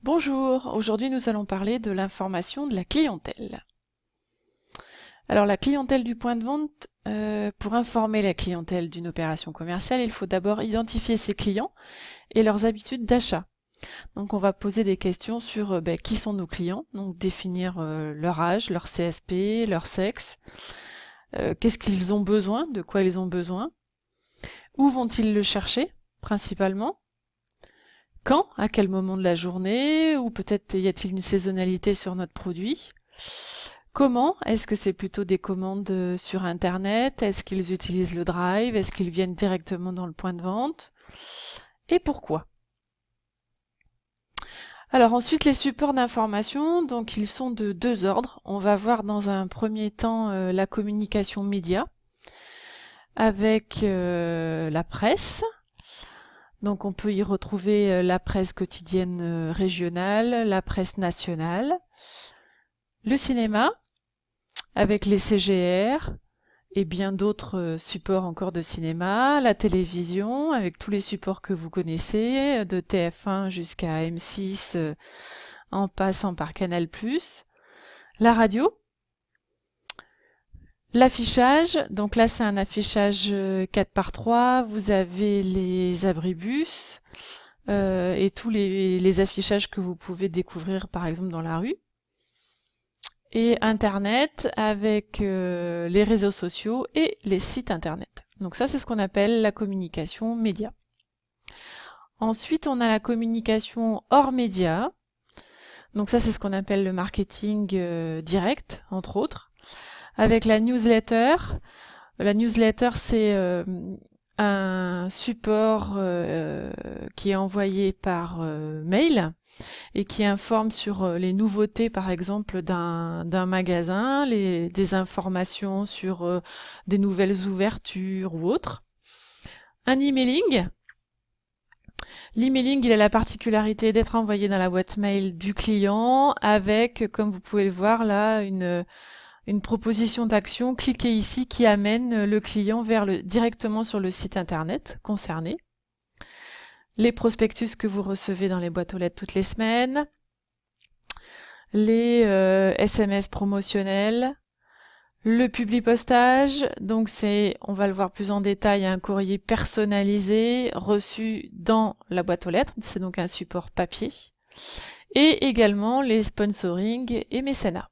Bonjour, aujourd'hui nous allons parler de l'information de la clientèle. Alors la clientèle du point de vente, pour informer la clientèle d'une opération commerciale, il faut d'abord identifier ses clients et leurs habitudes d'achat. Donc on va poser des questions sur qui sont nos clients, donc définir leur âge, leur CSP, leur sexe, qu'est-ce qu'ils ont besoin, de quoi ils ont besoin, où vont-ils le chercher principalement, quand, à quel moment de la journée, ou peut-être y a-t-il une saisonnalité sur notre produit. Comment? Est-ce que c'est plutôt des commandes sur Internet? Est-ce qu'ils utilisent le Drive? Est-ce qu'ils viennent directement dans le point de vente? Et pourquoi? Alors ensuite, les supports d'information, donc ils sont de deux ordres. On va voir dans un premier temps la communication média avec la presse. Donc on peut y retrouver la presse quotidienne régionale, la presse nationale, le cinéma avec les CGR et bien d'autres supports encore de cinéma, la télévision avec tous les supports que vous connaissez, de TF1 jusqu'à M6 en passant par Canal+, la radio, l'affichage, donc là c'est un affichage 4x3, vous avez les abribus et tous les affichages que vous pouvez découvrir par exemple dans la rue. Et Internet avec les réseaux sociaux et les sites Internet. Donc ça, c'est ce qu'on appelle la communication média. Ensuite, on a la communication hors média. Donc ça, c'est ce qu'on appelle le marketing direct, entre autres, avec la newsletter. La newsletter, c'est un support qui est envoyé par mail et qui informe sur les nouveautés, par exemple, d'un magasin, des informations sur des nouvelles ouvertures ou autres. Un emailing. L'emailing, il a la particularité d'être envoyé dans la boîte mail du client avec, comme vous pouvez le voir là, une proposition d'action. Cliquez ici qui amène le client directement sur le site internet concerné. Les prospectus que vous recevez dans les boîtes aux lettres toutes les semaines, les SMS promotionnels, le publipostage, donc on va le voir plus en détail, un courrier personnalisé reçu dans la boîte aux lettres, c'est donc un support papier, et également les sponsoring et mécénat.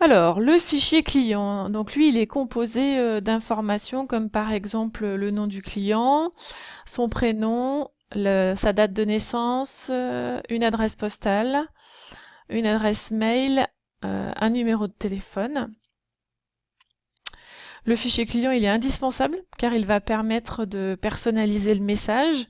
Alors, le fichier client, donc lui, il est composé d'informations comme par exemple le nom du client, son prénom, sa date de naissance, une adresse postale, une adresse mail, un numéro de téléphone. Le fichier client, il est indispensable car il va permettre de personnaliser le message.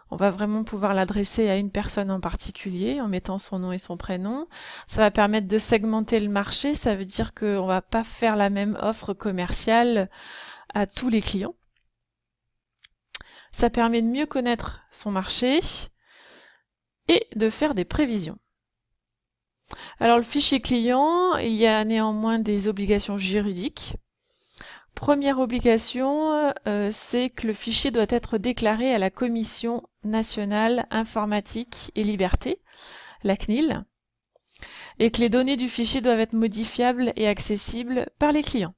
On va vraiment pouvoir l'adresser à une personne en particulier en mettant son nom et son prénom. Ça va permettre de segmenter le marché, ça veut dire qu'on ne va pas faire la même offre commerciale à tous les clients. Ça permet de mieux connaître son marché et de faire des prévisions. Alors le fichier client, il y a néanmoins des obligations juridiques. Première obligation, c'est que le fichier doit être déclaré à la Commission nationale informatique et liberté, la CNIL, et que les données du fichier doivent être modifiables et accessibles par les clients.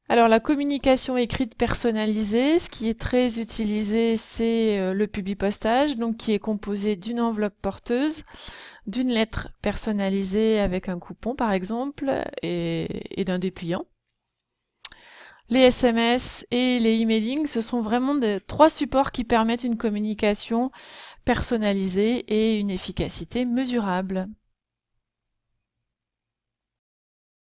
Alors la communication écrite personnalisée, ce qui est très utilisé, c'est le publipostage, donc qui est composé d'une enveloppe porteuse, d'une lettre personnalisée avec un coupon par exemple, et d'un dépliant. Les SMS et les emailing, ce sont vraiment trois supports qui permettent une communication personnalisée et une efficacité mesurable.